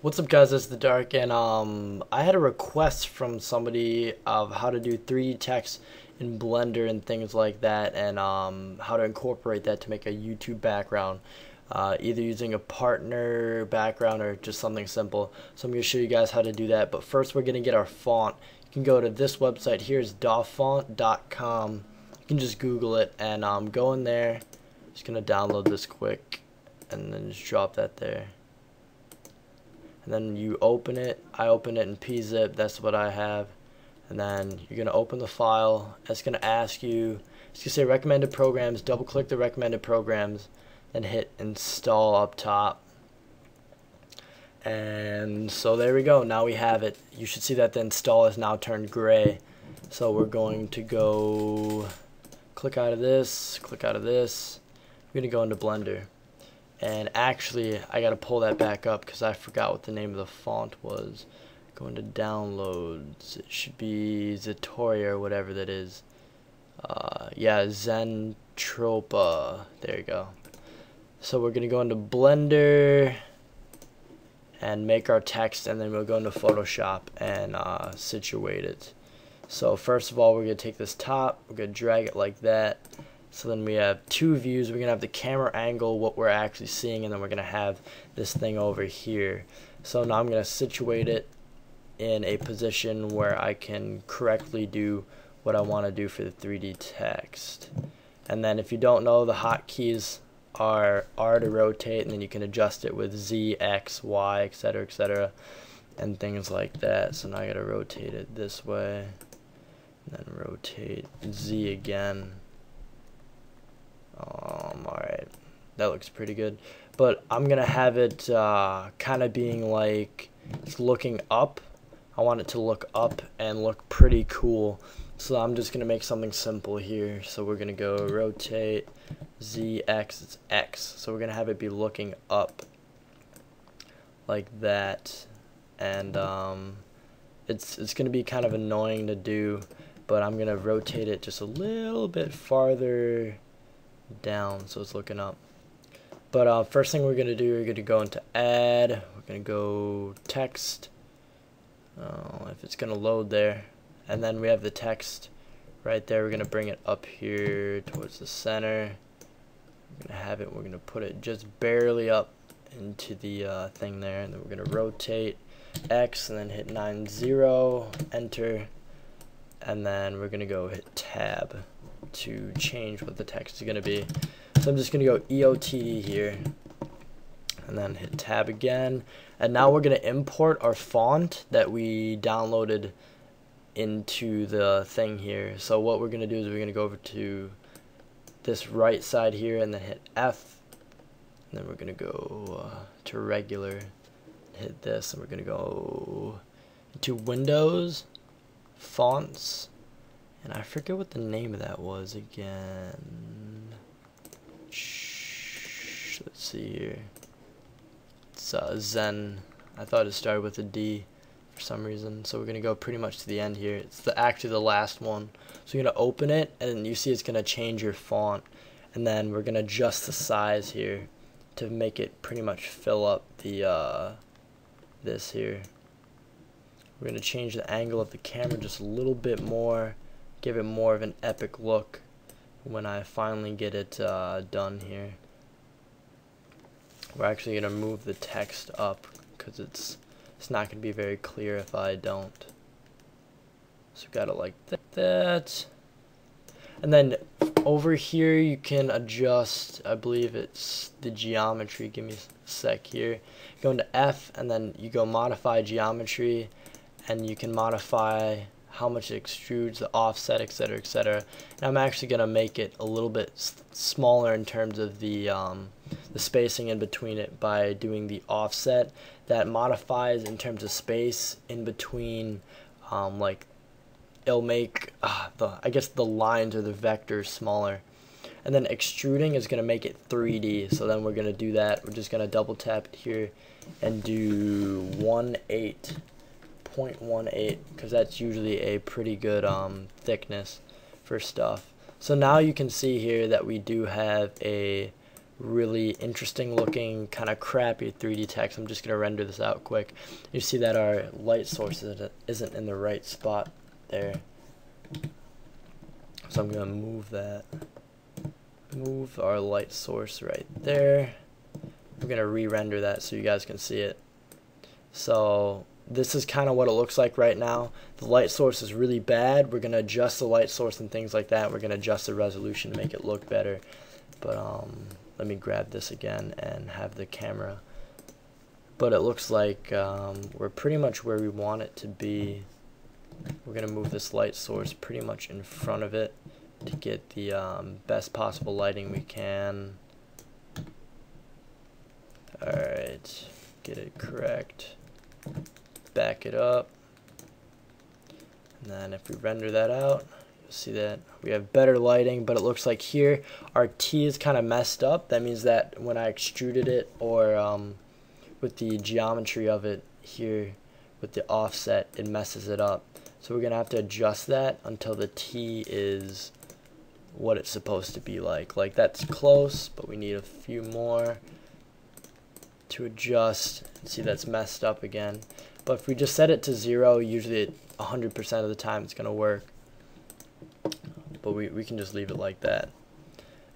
What's up, guys? It's the Dark, and I had a request from somebody of how to do 3D text in Blender and things like that, and how to incorporate that to make a YouTube background, either using a partner background or just something simple. So I'm going to show you guys how to do that. But first, we're going to get our font. You can go to this website here, is dawfont.com. You can just Google it and go in there. Just going to download this quick, and then just drop that there. And then you open it. I open it in pzip. That's what I have. And then you're gonna open the file. It's gonna ask you. It's gonna say recommended programs. Double click the recommended programs, and hit install up top. And so there we go. Now we have it. You should see that the install is now turned gray. So we're going to go click out of this. Click out of this. We're gonna go into Blender. And actually, I gotta pull that back up because I forgot what the name of the font was. Go into downloads. It should be Zatorri or whatever that is. Yeah, Zentropa. There you go. So we're gonna go into Blender and make our text, and then we'll go into Photoshop and situate it. So first of all, we're gonna take this top. We're gonna drag it like that. So then we have two views. We're going to have the camera angle, what we're actually seeing, and then we're going to have this thing over here. So now I'm going to situate it in a position where I can correctly do what I want to do for the 3D text. And then if you don't know, the hotkeys are R to rotate, and then you can adjust it with Z, X, Y, etc., and things like that. So now I got to rotate it this way, and then rotate Z again. Alright, that looks pretty good, but I'm gonna have it kind of being like it's looking up. I want it to look up and look pretty cool, so I'm just gonna make something simple here. So we're gonna go rotate Z, X, it's X, so we're gonna have it be looking up like that. And it's gonna be kind of annoying to do, but I'm gonna rotate it just a little bit farther down so it's looking up. But first thing we're gonna do, we're gonna go into add. We're gonna go text. If it's gonna load there, and then we have the text right there. We're gonna bring it up here towards the center. We're gonna have it. We're gonna put it just barely up into the thing there, and then we're gonna rotate X and then hit 90, enter, and then we're gonna go hit tab to change what the text is going to be. So I'm just going to go EOTD here and then hit tab again, and now we're going to import our font that we downloaded into the thing here. So what we're going to do is we're going to go over to this right side here and then hit F, and then we're going to go to regular, hit this, and we're going to go to Windows, Fonts, and I forget what the name of that was again. Let's see here. It's Zen. I thought it started with a D for some reason. So we're going to go pretty much to the end here. It's actually the last one. So you're going to open it, and you see it's going to change your font. And then we're going to adjust the size here to make it pretty much fill up the this here. We're going to change the angle of the camera just a little bit more. Give it more of an epic look when I finally get it done here. We're actually going to move the text up because it's not going to be very clear if I don't. So we got it like that. And then over here you can adjust, I believe it's the geometry. Give me a sec here. Go into F, and then you go modify geometry, and you can modify how much it extrudes, the offset, etc., and I'm actually gonna make it a little bit smaller in terms of the spacing in between it by doing the offset. That modifies in terms of space in between, like it'll make I guess the lines or the vectors smaller. And then extruding is gonna make it 3D. So then we're gonna do that. We're just gonna double tap it here and do 0.18 because that's usually a pretty good thickness for stuff. So now you can see here that we do have a really interesting looking, kind of crappy 3D text. I'm just going to render this out quick. You see that our light source isn't in the right spot there. So I'm going to move that. Move our light source right there. We're going to re-render that so you guys can see it. So this is kind of what it looks like right now. The light source is really bad. We're going to adjust the light source and things like that. We're going to adjust the resolution to make it look better. But let me grab this again and have the camera. But it looks like we're pretty much where we want it to be. We're going to move this light source pretty much in front of it to get the best possible lighting we can. Alright, get it correct. Back it up. And then if we render that out, you'll see that we have better lighting, but it looks like here our T is kind of messed up. That means that when I extruded it, or with the geometry of it here with the offset, it messes it up. So we're going to have to adjust that until the T is what it's supposed to be like. Like that's close, but we need a few more to adjust. See, that's messed up again. But if we just set it to 0, usually 100% of the time it's going to work. But we can just leave it like that.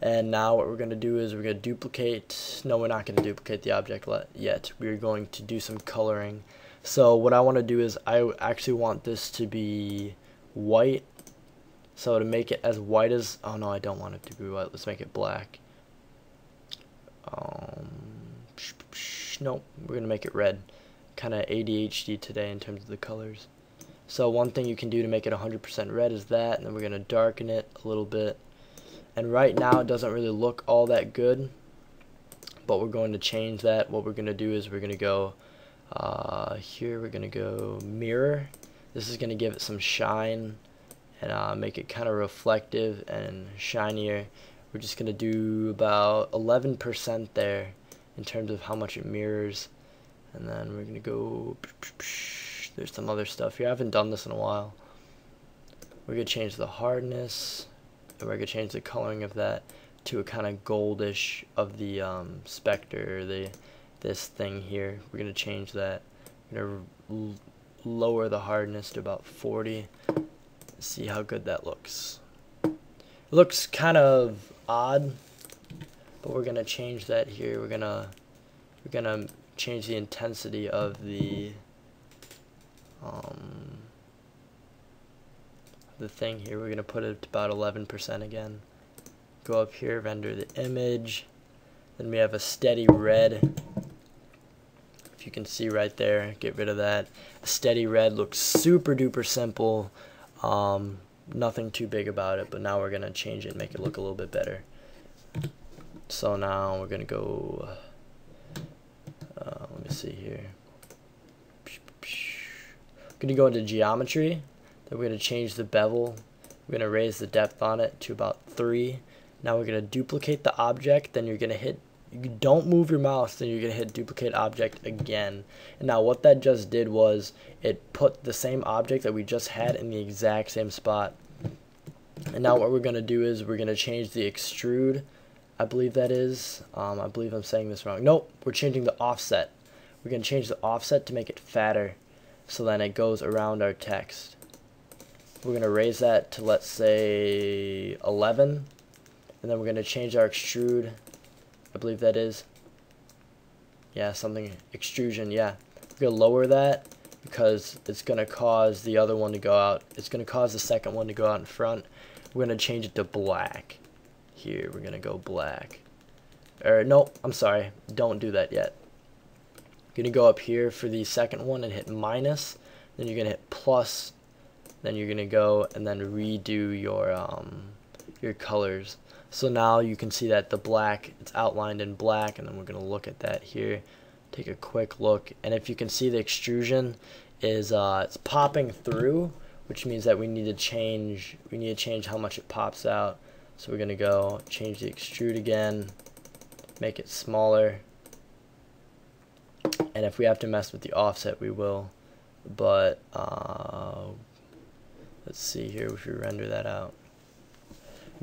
And now what we're going to do is we're going to duplicate. No, we're not going to duplicate the object yet. We're going to do some coloring. So what I want to do is I actually want this to be white. So to make it as white as, oh no, I don't want it to be white. Let's make it black. Nope, we're gonna make it red. Kind of ADHD today in terms of the colors. So one thing you can do to make it 100% red is that, and then we're gonna darken it a little bit. And right now it doesn't really look all that good, but we're going to change that. What we're gonna do is we're gonna go here. We're gonna go mirror. This is gonna give it some shine and make it kind of reflective and shinier. We're just gonna do about 11% there in terms of how much it mirrors, and then we're gonna go. There's some other stuff here. I haven't done this in a while. We're gonna change the hardness, and we're gonna change the coloring of that to a kind of goldish of the specter, this thing here. We're gonna change that. We're gonna lower the hardness to about 40. See how good that looks. It looks kind of odd, but we're gonna change that here. We're gonna change the intensity of the thing here. We're gonna put it to about 11% again. Go up here, render the image. Then we have a steady red. If you can see right there, get rid of that. A steady red looks super duper simple. Nothing too big about it, but now we're gonna change it and make it look a little bit better. So now we're gonna go, let me see here. I'm gonna go into geometry. Then we're gonna change the bevel. We're gonna raise the depth on it to about 3. Now we're gonna duplicate the object. Then you're gonna hit, you don't move your mouse, then you're gonna hit duplicate object again. And now what that just did was it put the same object that we just had in the exact same spot. And now what we're gonna do is we're gonna change the extrude. I believe that is. I believe I'm saying this wrong. Nope, we're changing the offset. We're gonna change the offset to make it fatter, so then it goes around our text. We're gonna raise that to, let's say, 11, and then we're gonna change our extrude. I believe that is, yeah, something extrusion. Yeah, we're gonna lower that because it's gonna cause the other one to go out. It's gonna cause the second one to go out in front. We're gonna change it to black. Here we're gonna go black. Or no, I'm sorry, don't do that yet. You're gonna go up here for the second one and hit minus. Then you're gonna hit plus. Then you're gonna go and then redo your colors. So now you can see that the black, it's outlined in black, and then we're going to look at that here. Take a quick look, and if you can see, the extrusion is it's popping through, which means that we need to change how much it pops out. So we're going to go change the extrude again, make it smaller, and if we have to mess with the offset, we will. But let's see here if we render that out.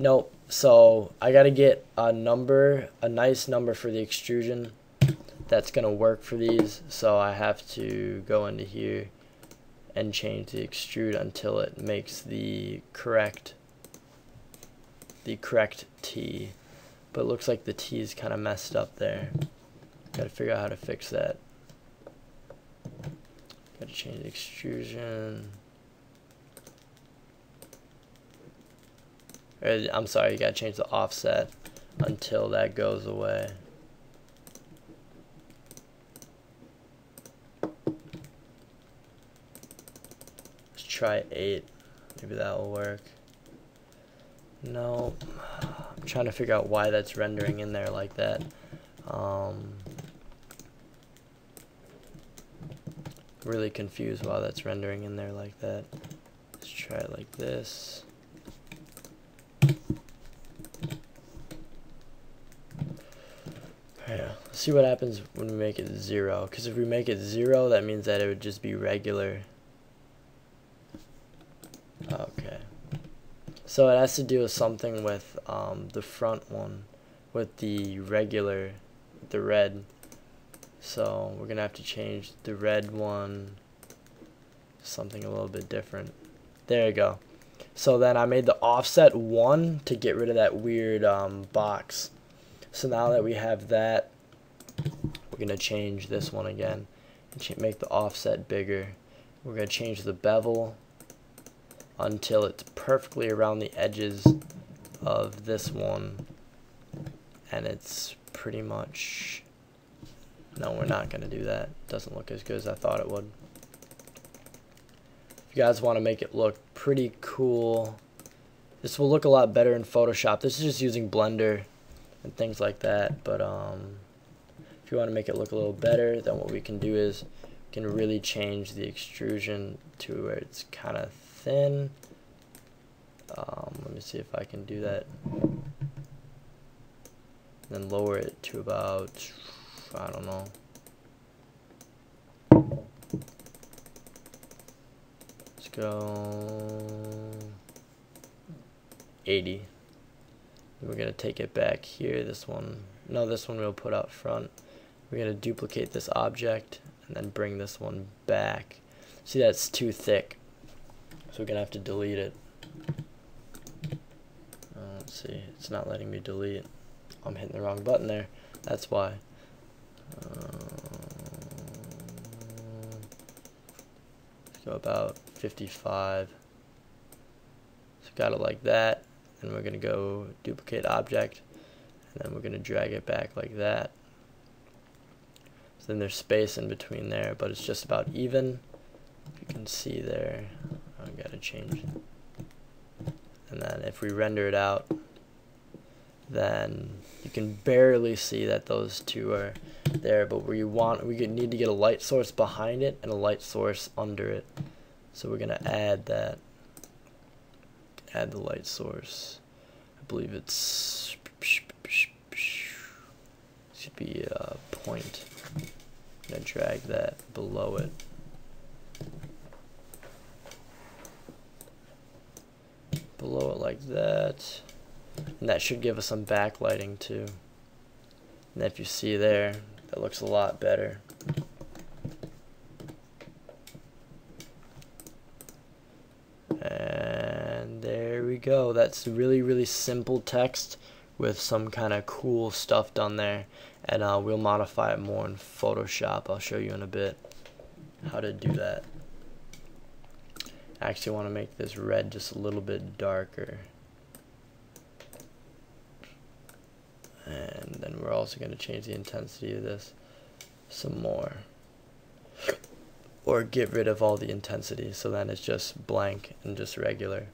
Nope. So I gotta get a number, a nice number for the extrusion that's gonna work for these. So I have to go into here and change the extrude until it makes the correct T. But it looks like the T is kind of messed up there. Gotta figure out how to fix that. Gotta change the extrusion. I'm sorry, you gotta change the offset until that goes away. Let's try 8. Maybe that will work. No, I'm trying to figure out why that's rendering in there like that. Really confused why that's rendering in there like that. Let's try it like this. Yeah, let's see what happens when we make it 0. Because if we make it 0, that means that it would just be regular. Okay. So it has to do with something with the front one, with the regular, the red. So we're gonna have to change the red one to something a little bit different. There you go. So then I made the offset 1 to get rid of that weird box. So now that we have that, we're gonna change this one again and make the offset bigger. We're gonna change the bevel until it's perfectly around the edges of this one, and it's pretty much, no, we're not gonna do that. It doesn't look as good as I thought it would. If you guys want to make it look pretty cool, this will look a lot better in Photoshop. This is just using Blender and things like that, but if you want to make it look a little better, then what we can do is we can really change the extrusion to where it's kind of thin. Let me see if I can do that. Then lower it to about, I don't know, let's go 80. We're going to take it back here. This one, no, this one we'll put out front. We're going to duplicate this object and then bring this one back. See, that's too thick, so we're going to have to delete it. Let's see, it's not letting me delete. I'm hitting the wrong button there. That's why. Let's go about 55. So got it like that. And we're going to go duplicate object, and then we're going to drag it back like that. So then there's space in between there, but it's just about even. You can see there, I've got to change. And then if we render it out, then you can barely see that those two are there, but we need to get a light source behind it and a light source under it. So we're going to add that. Add the light source. I believe it's should be a point. I'm gonna drag that below it. Below it like that. And that should give us some backlighting too. And if you see there, that looks a lot better. And there we go. That's really, really simple text with some kind of cool stuff done there. And we'll modify it more in Photoshop. I'll show you in a bit how to do that. I actually want to make this red just a little bit darker. And then we're also going to change the intensity of this some more. Or get rid of all the intensity, so then it's just blank and just regular.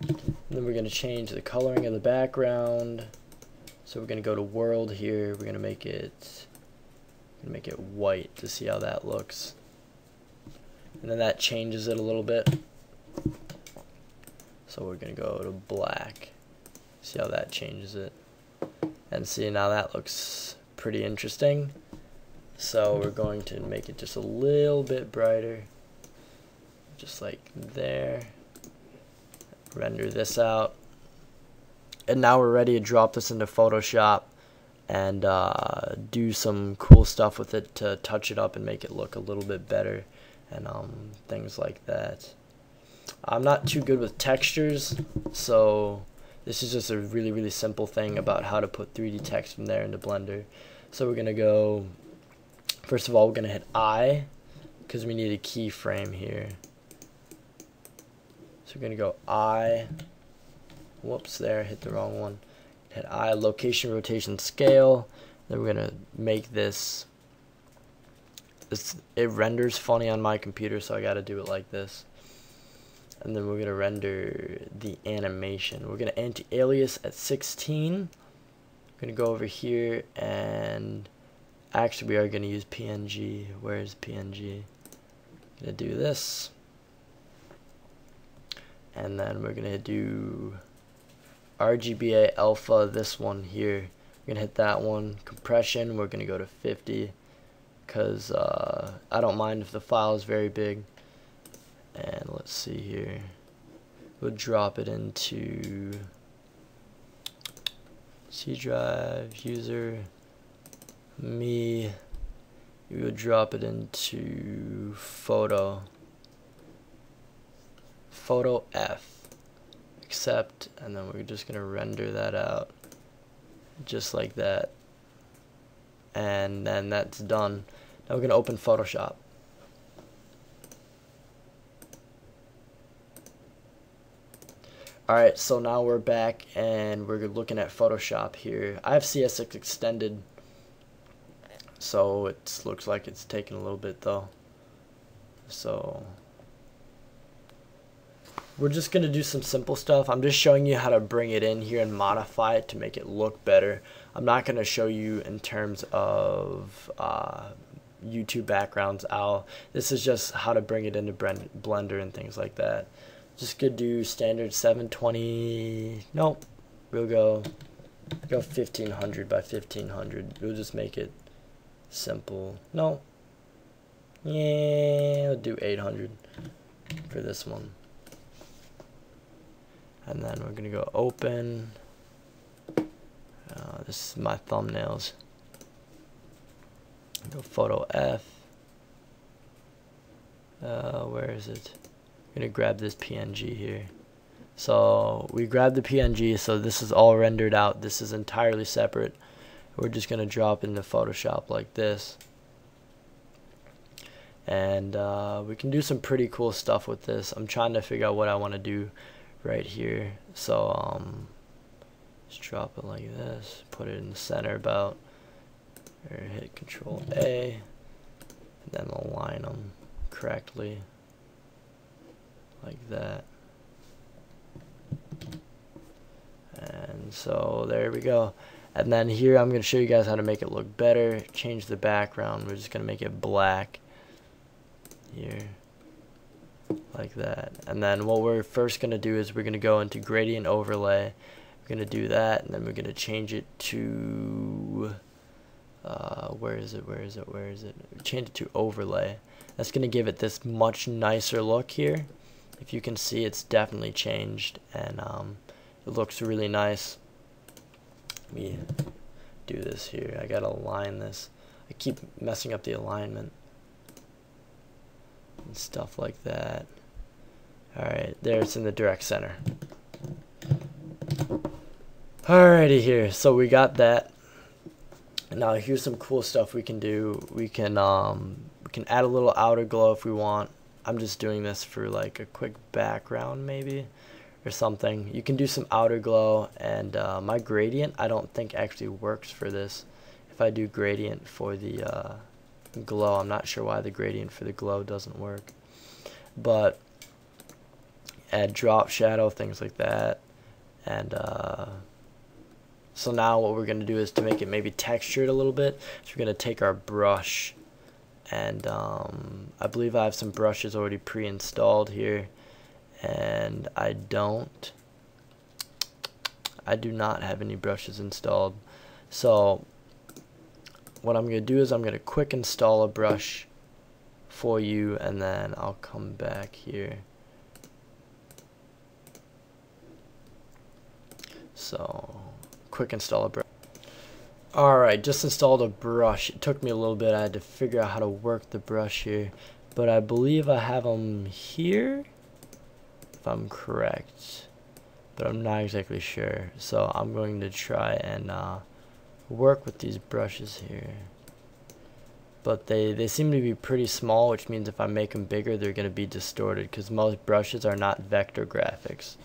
And then we're going to change the coloring of the background. So we're going to go to world here. We're going to make it white to see how that looks. And then that changes it a little bit. So we're going to go to black. See how that changes it. And see, now that looks pretty interesting. So we're going to make it just a little bit brighter, just like there. Render this out, And now we're ready to drop this into Photoshop and do some cool stuff with it to touch it up and make it look a little bit better and things like that. I'm not too good with textures, so this is just a really simple thing about how to put 3D text from there into Blender. So we're gonna go, first of all, we're gonna hit I because we need a keyframe here. So we're gonna go I, whoops, there, hit the wrong one. Hit I, location, rotation, scale. Then we're gonna make this, it renders funny on my computer, so I gotta do it like this. And then we're gonna render the animation. We're gonna anti-alias at 16. We're gonna go over here and actually we are gonna use PNG. Where's PNG? Gonna do this. And then we're gonna do RGBA alpha, this one here. We're gonna hit that one. Compression, we're gonna go to 50 because I don't mind if the file is very big. And let's see here, we'll drop it into C drive, user, me. We would drop it into photo F, accept, and then we're just gonna render that out just like that, and then that's done. Now we're gonna open Photoshop. Alright, so now we're back and we're looking at Photoshop here. I have CS6 extended, so it looks like it's taking a little bit though. So we're just going to do some simple stuff. I'm just showing you how to bring it in here and modify it to make it look better. I'm not going to show you in terms of YouTube backgrounds, This is just how to bring it into Blender and things like that. Just gonna do standard 720. Nope, we'll go 1500 by 1500. We'll just make it simple. No, yeah, we'll do 800 for this one. And then we're gonna go open. This is my thumbnails. Go photo F. Where is it? I'm gonna grab this PNG here. So we grabbed the PNG, so this is all rendered out. This is entirely separate. We're just gonna drop into Photoshop like this, and we can do some pretty cool stuff with this. I'm trying to figure out what I want to do right here. So just drop it like this, put it in the center about, or hit Control A, and then align them correctly. Like that. And so there we go. And then here I'm going to show you guys how to make it look better. Change the background. We're just going to make it black here, like that. And then what we're first going to do is we're going to go into gradient overlay. We're going to do that, and then we're going to change it to where is it? Change it to overlay. That's going to give it this much nicer look here. If you can see, it's definitely changed, and it looks really nice. Let me do this here. I gotta align this. I keep messing up the alignment and stuff like that. Alright, there, it's in the direct center. Alrighty here, so we got that. Now here's some cool stuff we can do. We can add a little outer glow if we want. I'm just doing this for like a quick background maybe or something. You can do some outer glow, and my gradient I don't think actually works for this. If I do gradient for the glow, I'm not sure why the gradient for the glow doesn't work. But add drop shadow, things like that. And so now what we're going to do is to make it maybe textured a little bit. So we're going to take our brush, and I believe I have some brushes already pre-installed here, and I do not have any brushes installed. So what I'm going to do is I'm going to quick install a brush for you, and then I'll come back here. So quick install a brush. Alright, just installed a brush. It took me a little bit. I had to figure out how to work the brush here, but I believe I have them here, if I'm correct, but I'm not exactly sure. So I'm going to try and work with these brushes here, but they seem to be pretty small, which means if I make them bigger they're going to be distorted, because most brushes are not vector graphics,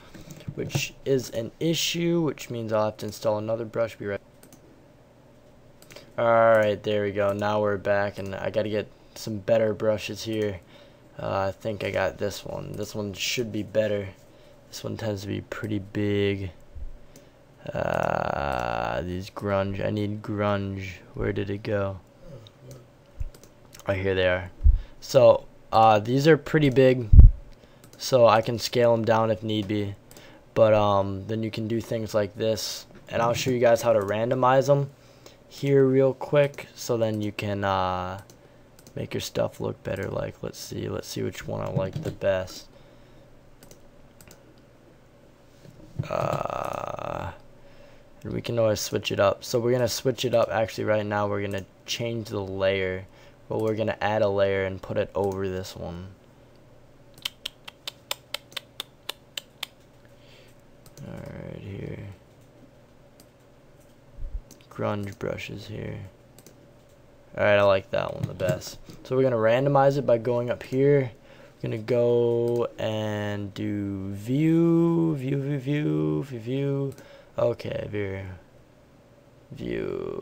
which is an issue, which means I'll have to install another brush. Be right. Alright, there we go. Now we're back, and I gotta get some better brushes here. I think I got this one. This one should be better. This one tends to be pretty big. These grunge. I need grunge. Where did it go? Oh, here they are. So these are pretty big, so I can scale them down if need be. But then you can do things like this, and I'll show you guys how to randomize them here real quick, so then you can make your stuff look better. Like, let's see which one I like the best. And we can always switch it up. So we're gonna switch it up. Actually, right now we're gonna change the layer. Well, we're gonna add a layer and put it over this one. Alright, here. Grunge brushes here. Alright, I like that one the best. So we're gonna randomize it by going up here. We're gonna go and do view. Okay, view.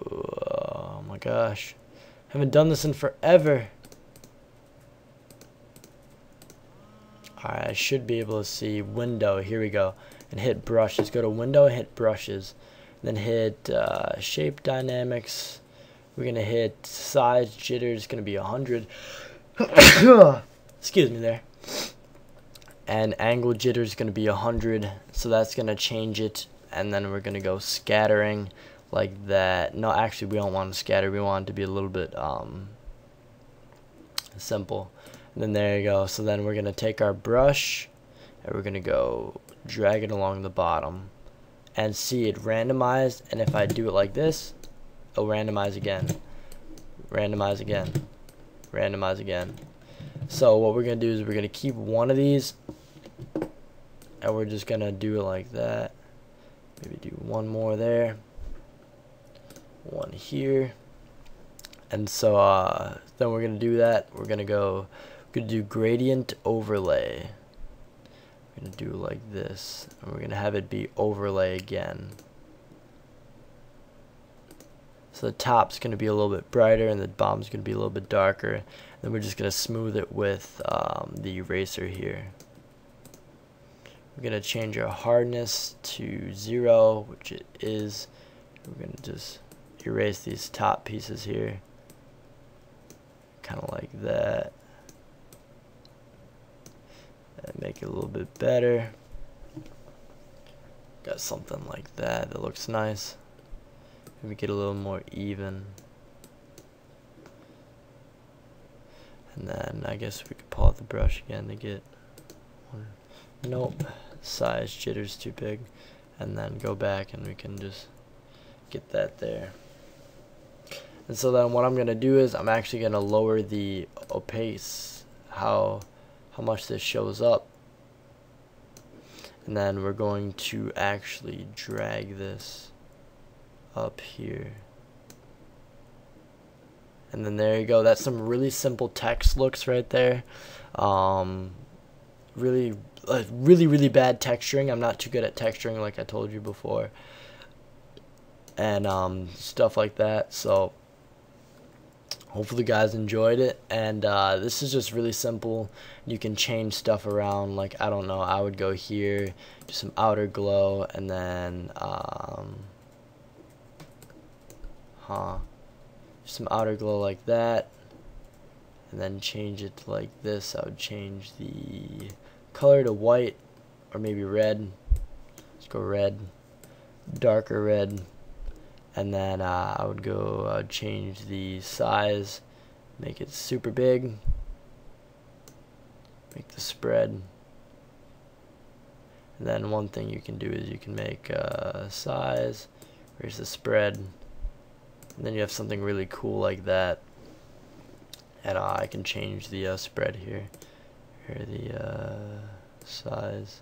Oh my gosh, haven't done this in forever. Alright, I should be able to see window. Here we go, and hit brushes. Go to window, hit brushes, then hit shape dynamics. We're gonna hit size jitters, gonna be 100. Excuse me there. And angle jitter is gonna be 100, so that's gonna change it. And then we're gonna go scattering like that. No, actually we don't want to scatter. We want it to be a little bit simple. And then there you go. So then we're gonna take our brush and we're gonna go drag it along the bottom and see it randomized. And if I do it like this, it'll randomize again, randomize again, randomize again. So what we're gonna do is we're gonna keep one of these, and we're just gonna do it like that. Maybe do one more there, one here, and so then we're gonna do that. We're gonna do gradient overlay. We're gonna do like this, and we're gonna have it be overlay again. So the top's going to be a little bit brighter and the bottom's going to be a little bit darker. Then we're just going to smooth it with the eraser here. We're going to change our hardness to 0, which it is. We're going to just erase these top pieces here, kind of like that, and make it a little bit better. Got something like that that looks nice. Maybe get a little more even. And then I guess we could pull out the brush again to get one. Nope, size jitter's too big. And then go back and we can just get that there. And so then what I'm gonna do is I'm actually gonna lower the opaque, how much this shows up. And then we're going to actually drag this up here, and then there you go. That's some really simple text looks right there. Really bad texturing. I'm not too good at texturing, like I told you before, and stuff like that. So hopefully you guys enjoyed it, and this is just really simple. You can change stuff around, like I don't know, I would go here, do some outer glow, and then some outer glow like that, and then change it to like this. I would change the color to white, or maybe red. Let's go red, darker red, and then I would go change the size, make it super big, make the spread, And then one thing you can do is you can make size, raise the spread, and then you have something really cool like that. And I can change the spread here. Here the size.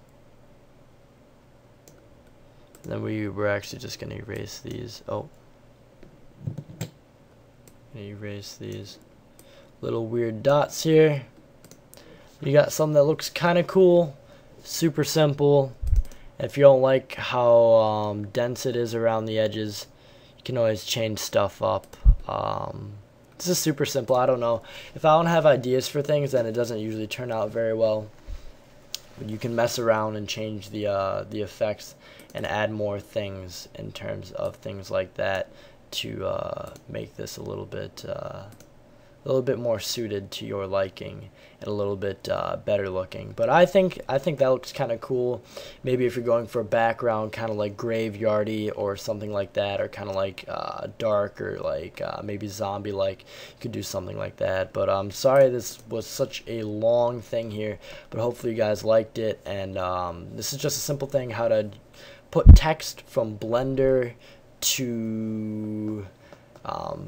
And then we're actually just gonna erase these. Oh, gonna erase these little weird dots here. You got something that looks kind of cool, super simple. If you don't like how dense it is around the edges, you can always change stuff up. This is super simple. I don't know, if I don't have ideas for things, then it doesn't usually turn out very well. But you can mess around and change the effects and add more things in terms of things like that to make this a little bit more suited to your liking and a little bit better looking. But I think that looks kind of cool. Maybe if you're going for a background kind of like graveyardy or something like that, or kind of like dark, or like maybe zombie like, you could do something like that. But I'm sorry this was such a long thing here, but hopefully you guys liked it. And this is just a simple thing, how to put text from Blender to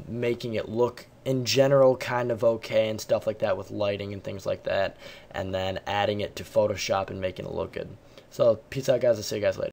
making it look in general kind of okay and stuff like that, with lighting and things like that, and then adding it to Photoshop and making it look good. So peace out, guys. I'll see you guys later.